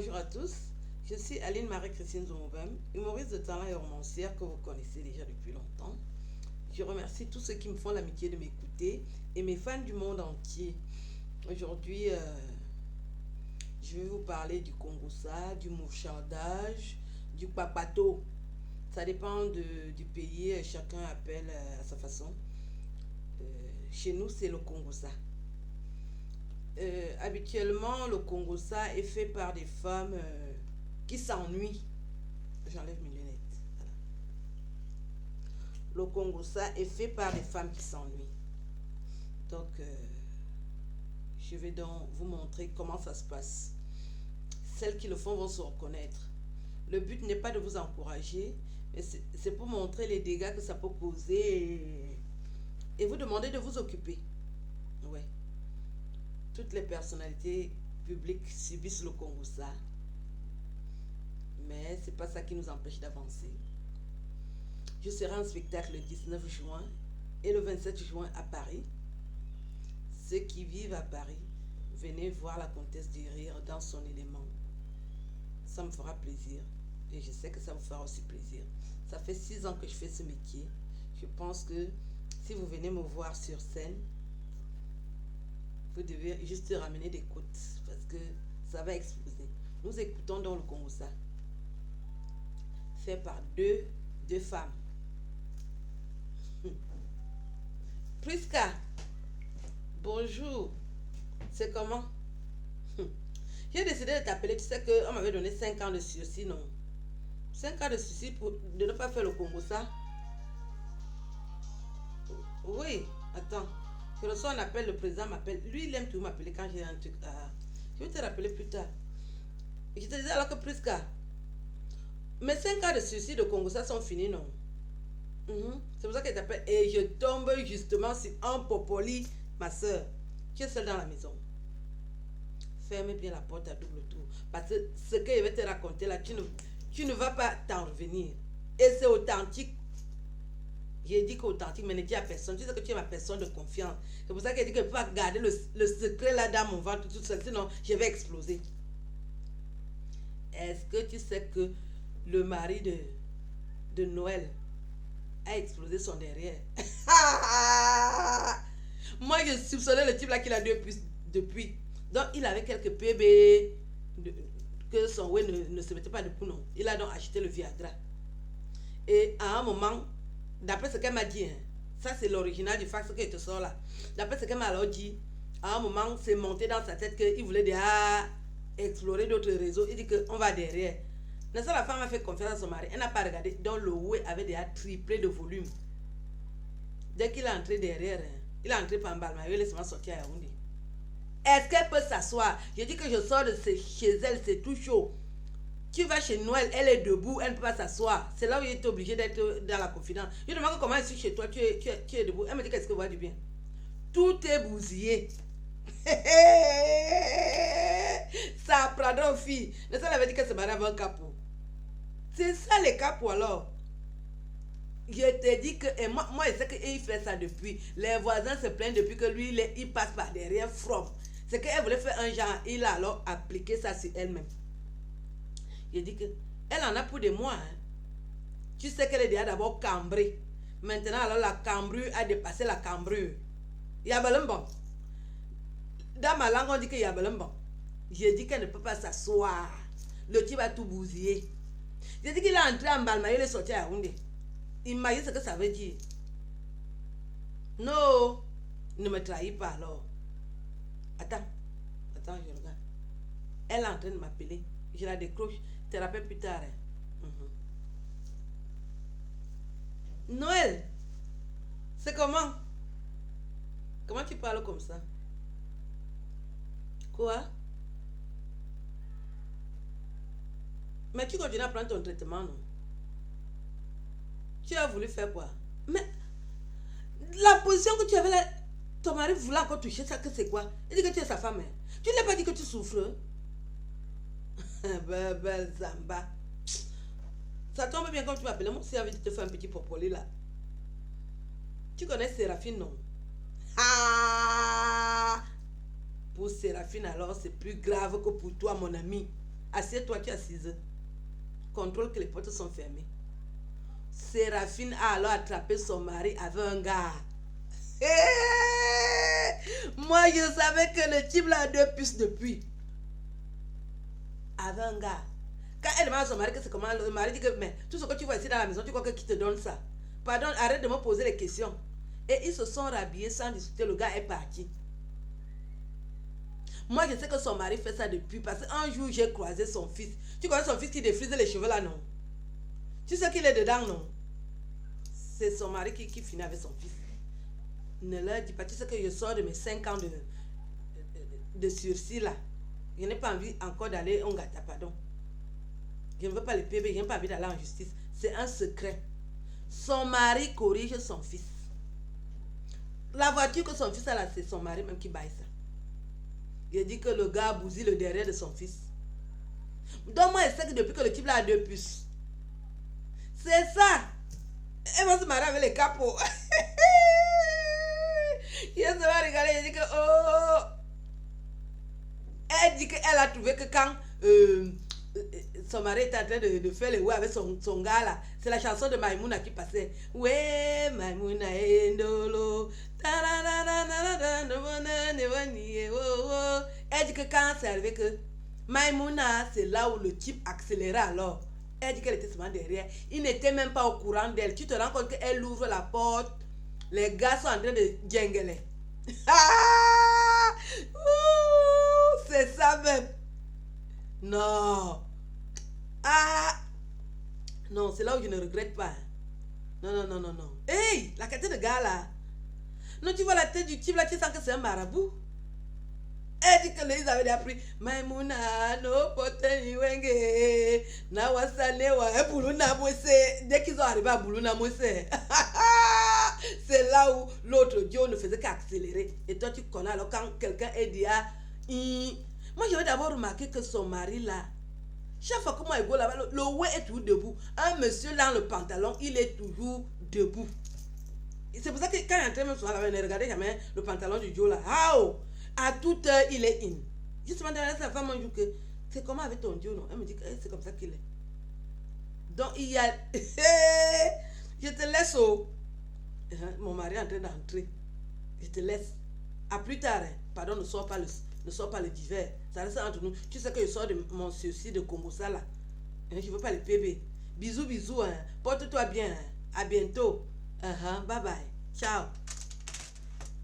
Bonjour à tous, je suis Aline Marie-Christine Zoumobam, humoriste de talent et romancière que vous connaissez déjà depuis longtemps. Je remercie tous ceux qui me font l'amitié de m'écouter et mes fans du monde entier. Aujourd'hui, je vais vous parler du Kongosa, du mouchardage, du papato. Ça dépend du pays, chacun appelle à sa façon. Chez nous, c'est le Kongosa. Habituellement, le Kongosa est fait par des femmes qui s'ennuient. J'enlève mes lunettes. Voilà. Le Kongosa est fait par des femmes qui s'ennuient. Donc, je vais donc vous montrer comment ça se passe. Celles qui le font vont se reconnaître. Le but n'est pas de vous encourager, mais c'est pour montrer les dégâts que ça peut causer et vous demander de vous occuper. Ouais. Toutes les personnalités publiques subissent le Kongosa, mais c'est pas ça qui nous empêche d'avancer. Je serai en spectacle le 19 juin et le 27 juin à Paris. Ceux qui vivent à Paris, venez voir la comtesse du rire dans son élément. Ça me fera plaisir et je sais que ça vous fera aussi plaisir. Ça fait 6 ans que je fais ce métier. Je pense que si vous venez me voir sur scène, vous devez juste ramener des côtes parce que ça va exploser. Nous écoutons dans le Kongosa, fait par deux femmes. Priska, bonjour. C'est comment? J'ai décidé de t'appeler. Tu sais qu'on m'avait donné 5 ans de sursis, non? 5 ans de sursis de ne pas faire le Kongosa. Oui, attends. Je reçois un appel, le président m'appelle. Lui, il aime tout m'appeler quand j'ai un truc à... Je vais te rappeler plus tard. Et je te disais alors que Priska, mes 5 ans de sursis de Kongosa sont finis, non? C'est pour ça qu'elle t'appelle. Et je tombe justement sur un popoli, ma soeur. Tu es seule dans la maison. Ferme bien la porte à double tour. Parce que ce que je vais te raconter là, tu ne vas pas t'en revenir. Et c'est authentique. J'ai dit qu'authentique, mais ne dis à personne. Tu sais que tu es ma personne de confiance. C'est pour ça qu'elle dit que je ne peux pas garder le secret là dans mon ventre toute seule. Sinon, je vais exploser. Est-ce que tu sais que le mari de Noël a explosé son derrière? Moi, je soupçonnais le type là qu'il a depuis. Donc, il avait quelques PB que son ouais ne se mettait pas de coup, non. Il a donc acheté le Viagra. Et à un moment, d'après ce qu'elle m'a dit, hein, ça c'est l'original du fax que je te sors là. D'après ce qu'elle m'a alors dit, à un moment, c'est monté dans sa tête qu'il voulait déjà explorer d'autres réseaux. Il dit qu'on va derrière. Mais ça, la femme a fait confiance à son mari. Elle n'a pas regardé. Donc le ouais avait déjà triplé de volume. Dès qu'il est entré derrière, hein, il est entré par Mbalma. Il est seulement sorti à Yaoundé. Est-ce qu'elle peut s'asseoir? Je dis que je sors de chez elle, c'est tout chaud. Tu vas chez Noël, elle est debout, elle ne peut pas s'asseoir. C'est là où il est obligé d'être dans la confidence. Je demande comment elle est chez toi, tu es debout. Elle me dit qu'est-ce que va du bien. Tout est bousillé. Ça apprendra aux filles. Mais ça, elle avait dit que c'est madame un capot. C'est ça les capots alors. Je te dis que, et moi je sais qu'il fait ça depuis. Les voisins se plaignent depuis que lui, il passe par derrière, from. C'est qu'elle voulait faire un genre, il a alors appliqué ça sur elle-même. Je dis que, elle en a pour des mois. Hein. Tu sais qu'elle est déjà d'abord cambrée. Maintenant, alors la cambrure a dépassé la cambrure. Yabalambon. Dans ma langue, on dit que Yabalambon. Je dis qu'elle ne peut pas s'asseoir. Le type va tout bousiller. Je dis qu'il est entré en Balma, il est sorti à Yaoundé. Imagine ce que ça veut dire. Non, ne me trahis pas alors. Attends, je regarde. Elle est en train de m'appeler. Je la décroche. Je te rappelle plus tard. Hein. Noël, c'est comment? Comment tu parles comme ça? Quoi? Mais tu continues à prendre ton traitement, non? Tu as voulu faire quoi? Mais la position que tu avais là, ton mari voulait encore toucher ça, que c'est quoi? Il dit que tu es sa femme. Hein? Tu ne l'as pas dit que tu souffres? Belle Zamba. Ça tombe bien quand tu m'appelles. Moi aussi, j'ai envie de te faire un petit popoli là. Tu connais Séraphine, non? Ah! Pour Séraphine, alors, c'est plus grave que pour toi, mon ami. Assieds-toi, tu es assise. Contrôle que les portes sont fermées. Séraphine a alors attrapé son mari avec un gars. Moi, je savais que le type là a 2 puces depuis. Avec un gars. Quand elle demande à son mari que c'est comment, le mari dit que mais tout ce que tu vois ici dans la maison, tu crois que qui te donne ça? Pardon, arrête de me poser les questions. Et ils se sont rhabillés sans discuter, le gars est parti. Moi, je sais que son mari fait ça depuis parce qu'un jour, j'ai croisé son fils. Tu connais son fils qui défrise les cheveux là, non? Tu sais qu'il est dedans, non? C'est son mari qui finit avec son fils. Ne leur dis pas, tu sais que je sors de mes 5 ans de sursis là. Je n'ai pas envie encore d'aller en gâta, pardon. Je ne veux pas les PB, je n'ai pas envie d'aller en justice. C'est un secret. Son mari corrige son fils. La voiture que son fils a là, c'est son mari même qui baille ça. Il dit que le gars bousille le derrière de son fils. Donc moi, je sais que depuis que le type là a 2 puces. C'est ça. Elle va se marier avec les capots. Il se va regarder et dit que oh. Elle dit qu'elle a trouvé que quand son mari était en train de faire les ouais avec son gars là, c'est la chanson de Maïmouna qui passait. Ouais, Maïmouna endolo. Elle dit que quand c'est arrivé que Maïmouna, c'est là où le type accélérait alors. Elle dit qu'elle était seulement derrière. Il n'était même pas au courant d'elle. Tu te rends compte qu'elle ouvre la porte. Les gars sont en train de djengler. C'est ça même. Non. Non, c'est là où je ne regrette pas. Non. Hey, la tête de gars là. Non, tu vois la tête du type là, tu sens que c'est un marabout. Elle dit que les avaient appris Maïmouna no poteni wenge na wasane wa buluna mwese. Dès qu'ils ont arrivé à buluna mwese. C'est là où l'autre Dieu ne faisait qu'accélérer. Et toi tu connais alors quand quelqu'un est dit moi j'avais d'abord remarqué que son mari là, chaque fois que moi il go là-bas, le ouais est toujours debout. Un monsieur là le pantalon, il est toujours debout. C'est pour ça que quand il est entré même souvent là-bas, ne regardez jamais le pantalon du Joe là. À toute heure, il est in. Justement, derrière sa femme, un jour que c'est comment avec ton Dieu, non? Elle me dit que c'est comme ça qu'il est. Donc, il y a. Je te laisse mon mari est en train d'entrer. Je te laisse. À plus tard. Pardon, ne sors pas le divers. Ça reste entre nous. Tu sais que je sors de mon sursis de Kombosa là. Je ne veux pas les bébés. Bisous. Porte-toi bien. À bientôt. Bye bye. Ciao.